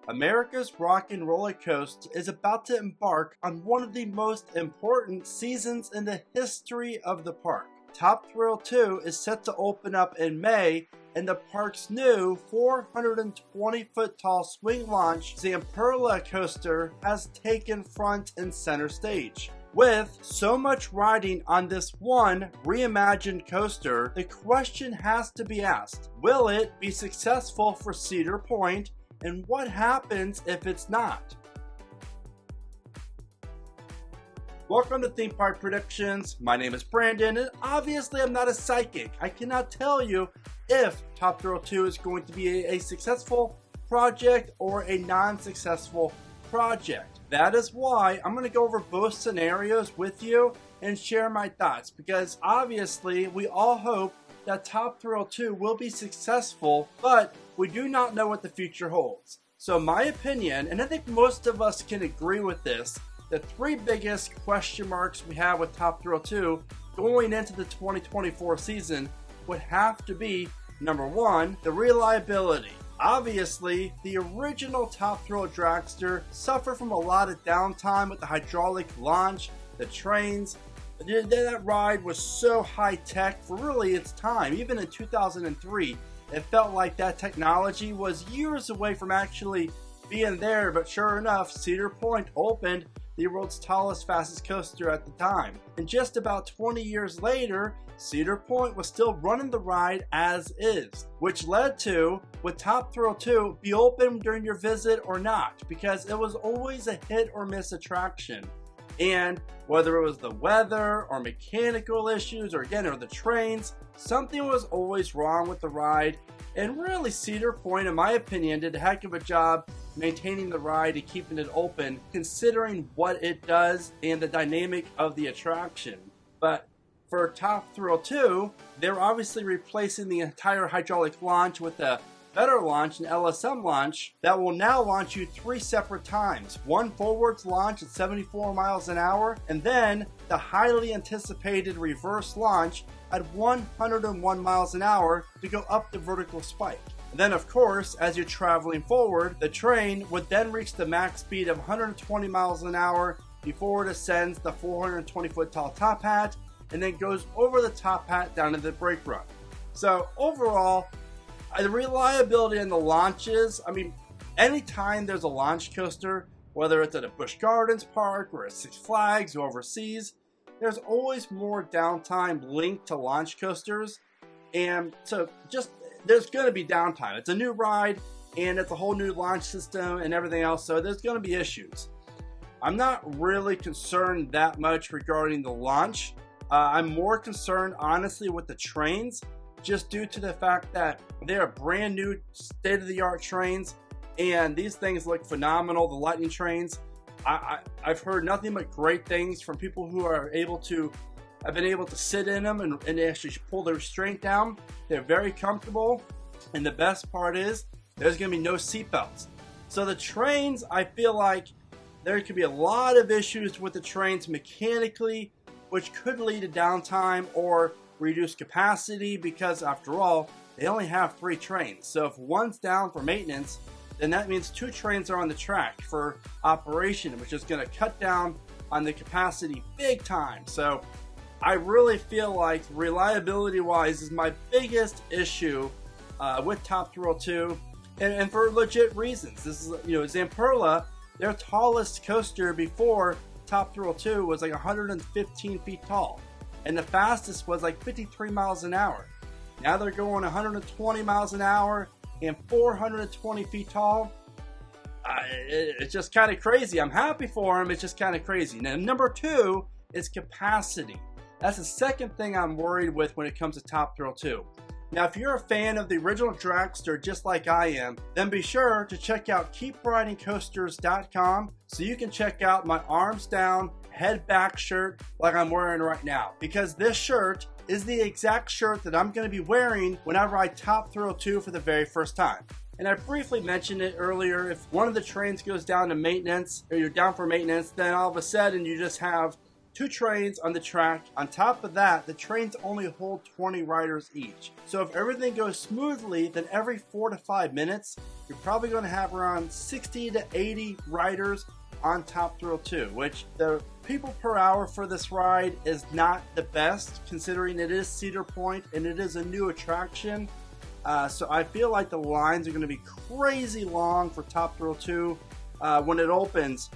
America's Rock and Roller Coaster is about to embark on one of the most important seasons in the history of the park. Top Thrill 2 is set to open up in May, and the park's new 420-foot tall swing launch Zamperla coaster has taken front and center stage. With so much riding on this one reimagined coaster, the question has to be asked, will it be successful for Cedar Point, and what happens if it's not? Welcome to Theme Park Predictions. My name is Brandon, and obviously I'm not a psychic. I cannot tell you if Top Thrill 2 is going to be a successful project or a non-successful project. That is why I'm going to go over both scenarios with you and share my thoughts, because obviously we all hope that Top Thrill 2 will be successful, but we do not know what the future holds. So my opinion, and I think most of us can agree with this, the three biggest question marks we have with Top Thrill 2 going into the 2024 season would have to be, number one, the reliability. Obviously, the original Top Thrill dragster suffered from a lot of downtime with the hydraulic launch, the trains. That ride was so high-tech for really its time. Even in 2003, it felt like that technology was years away from actually being there, but sure enough, Cedar Point opened the world's tallest, fastest coaster at the time. And just about 20 years later, Cedar Point was still running the ride as is, which led to, with Top Thrill 2, be open during your visit or not, because it was always a hit or miss attraction. And whether it was the weather or mechanical issues or the trains, something was always wrong with the ride. And really, Cedar Point, in my opinion, did a heck of a job maintaining the ride and keeping it open, considering what it does and the dynamic of the attraction. But for Top Thrill 2, they're obviously replacing the entire hydraulic launch with a better launch, an LSM launch, that will now launch you 3 separate times. One forwards launch at 74 miles an hour, and then the highly anticipated reverse launch at 101 miles an hour to go up the vertical spike. And then, of course, as you're traveling forward, the train would then reach the max speed of 120 miles an hour before it ascends the 420-foot tall top hat and then goes over the top hat down to the brake run. So overall, the reliability in the launches, I mean, anytime there's a launch coaster, whether it's at a Busch Gardens park or at Six Flags or overseas, there's always more downtime linked to launch coasters. And so there's going to be downtime. It's a new ride and it's a whole new launch system and everything else, so there's going to be issues. I'm not really concerned that much regarding the launch. I'm more concerned, honestly, with the trains, just due to the fact that they're brand new state-of-the-art trains, and these things look phenomenal. The Lightning trains, I've heard nothing but great things from people who have been able to sit in them and actually pull the restraint down. They're very comfortable, and the best part is there's going to be no seatbelts. So the trains, I feel like there could be a lot of issues with the trains mechanically, which could lead to downtime or reduced capacity, because after all, they only have 3 trains. So if one's down for maintenance, then that means 2 trains are on the track for operation, which is going to cut down on the capacity big time. So I really feel like reliability wise is my biggest issue with Top Thrill 2, and for legit reasons. This is, Zamperla, their tallest coaster before Top Thrill 2 was like 115 feet tall, and the fastest was like 53 miles an hour. Now they're going 120 miles an hour and 420 feet tall. It's just kind of crazy. I'm happy for them. It's just kind of crazy. Now, number 2 is capacity. That's the second thing I'm worried with when it comes to Top Thrill 2. Now, if you're a fan of the original dragster just like I am, then be sure to check out keepridingcoasters.com so you can check out my arms down, head back shirt like I'm wearing right now. Because this shirt is the exact shirt that I'm going to be wearing when I ride Top Thrill 2 for the very first time. And I briefly mentioned it earlier, if one of the trains goes down to maintenance, or you're down for maintenance, then all of a sudden you just have 2 trains on the track. On top of that, the trains only hold 20 riders each. So if everything goes smoothly, then every 4 to 5 minutes, you're probably going to have around 60 to 80 riders on Top Thrill 2, which the people per hour for this ride is not the best, considering it is Cedar Point and it is a new attraction. So I feel like the lines are going to be crazy long for Top Thrill 2 when it opens.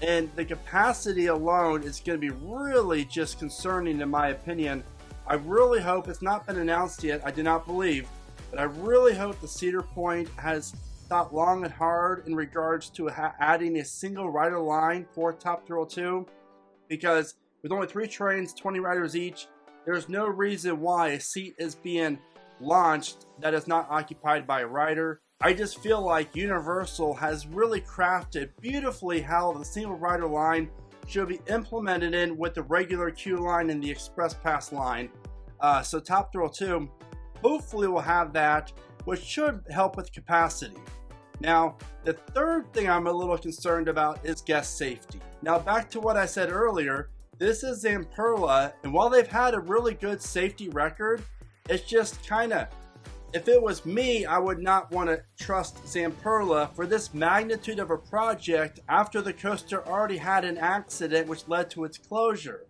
And the capacity alone is going to be really just concerning in my opinion. I really hope, it's not been announced yet, I do not believe, but I really hope the Cedar Point has thought long and hard in regards to adding a single rider line for Top Thrill 2, because with only 3 trains, 20 riders each, there's no reason why a seat is being launched that is not occupied by a rider. I just feel like Universal has really crafted beautifully how the single rider line should be implemented in with the regular queue line and the express pass line. So Top Thrill 2 hopefully will have that, which should help with capacity. Now, the third thing I'm a little concerned about is guest safety. Now, back to what I said earlier, this is Zamperla, and while they've had a really good safety record, it's just kind of, if it was me, I would not want to trust Zamperla for this magnitude of a project after the coaster already had an accident which led to its closure.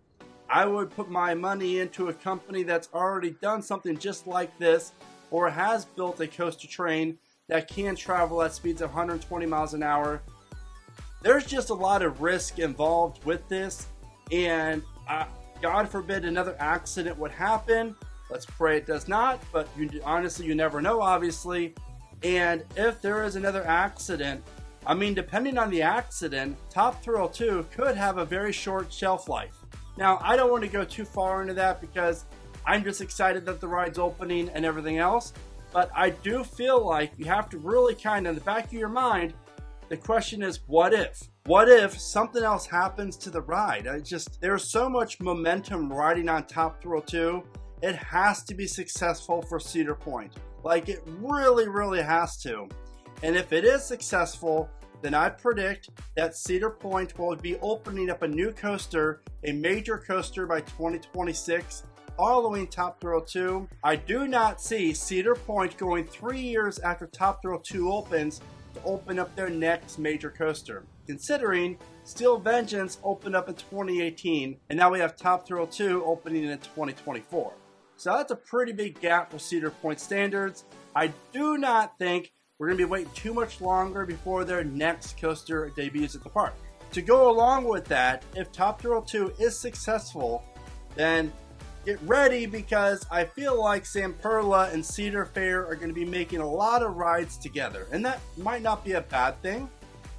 I would put my money into a company that's already done something just like this, or has built a coaster train that can travel at speeds of 120 miles an hour. There's just a lot of risk involved with this, and God forbid another accident would happen. Let's pray it does not, but honestly, you never know, obviously. And if there is another accident, I mean, depending on the accident, Top Thrill 2 could have a very short shelf life. Now, I don't want to go too far into that because I'm just excited that the ride's opening and everything else. But I do feel like you have to really kind of, in the back of your mind, the question is, what if? What if something else happens to the ride? There's so much momentum riding on Top Thrill 2. It has to be successful for Cedar Point. Like, it really, really has to. And if it is successful, then I predict that Cedar Point will be opening up a new coaster, a major coaster by 2026, following Top Thrill 2. I do not see Cedar Point going 3 years after Top Thrill 2 opens to open up their next major coaster, considering Steel Vengeance opened up in 2018, and now we have Top Thrill 2 opening in 2024. So that's a pretty big gap for Cedar Point standards. I do not think we're going to be waiting too much longer before their next coaster debuts at the park. To go along with that, if Top Thrill 2 is successful, then get ready, because I feel like Zamperla and Cedar Fair are going to be making a lot of rides together. And that might not be a bad thing.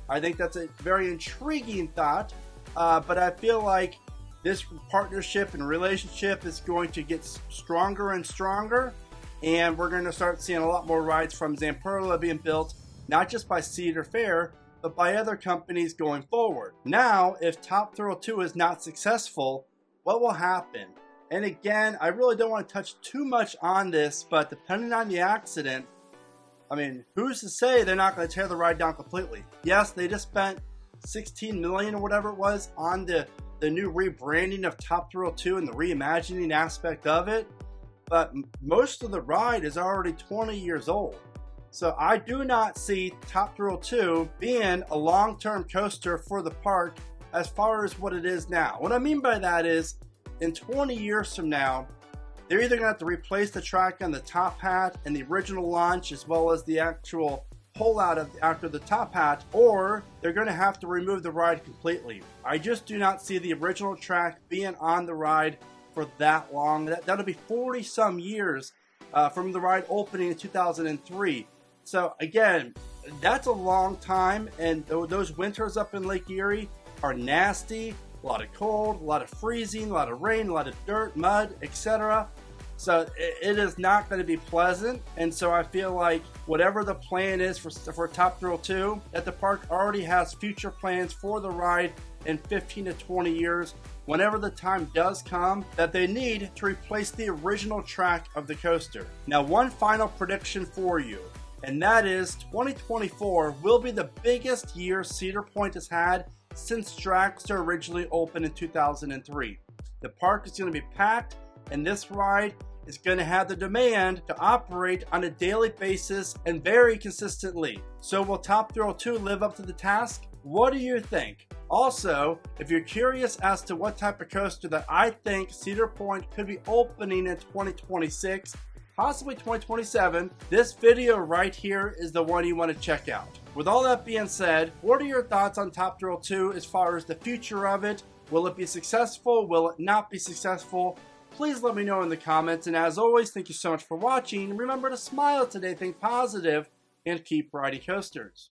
I think that's a very intriguing thought. But I feel like this partnership and relationship is going to get stronger and stronger, and we're going to start seeing a lot more rides from Zamperla being built, not just by Cedar Fair, but by other companies going forward. Now, if Top Thrill 2 is not successful, what will happen? And again, I really don't want to touch too much on this, but depending on the accident, I mean, who's to say they're not going to tear the ride down completely? Yes, they just spent $16 million or whatever it was on the new rebranding of Top Thrill 2 and the reimagining aspect of it, but most of the ride is already 20 years old. So I do not see Top Thrill 2 being a long-term coaster for the park as far as what it is now. What I mean by that is, in 20 years from now, they're either going to have to replace the track on the top hat and the original launch, as well as the actual pull out of after the top hat, or they're going to have to remove the ride completely. I just do not see the original track being on the ride for that long. That'll be 40 some years from the ride opening in 2003. So again, that's a long time, and those winters up in Lake Erie are nasty. A lot of cold, a lot of freezing, a lot of rain, a lot of dirt, mud, etc. So it is not going to be pleasant, and so I feel like whatever the plan is for Top Thrill 2, that the park already has future plans for the ride in 15 to 20 years, whenever the time does come, that they need to replace the original track of the coaster. Now, one final prediction for you, and that is 2024 will be the biggest year Cedar Point has had since Strata originally opened in 2003. The park is going to be packed, and this ride is going to have the demand to operate on a daily basis and very consistently. So will Top Thrill 2 live up to the task? What do you think? Also, if you're curious as to what type of coaster that I think Cedar Point could be opening in 2026, possibly 2027, this video right here is the one you want to check out. With all that being said, what are your thoughts on Top Thrill 2 as far as the future of it? Will it be successful? Will it not be successful? Please let me know in the comments, and as always, thank you so much for watching. Remember to smile today, think positive, and keep riding coasters.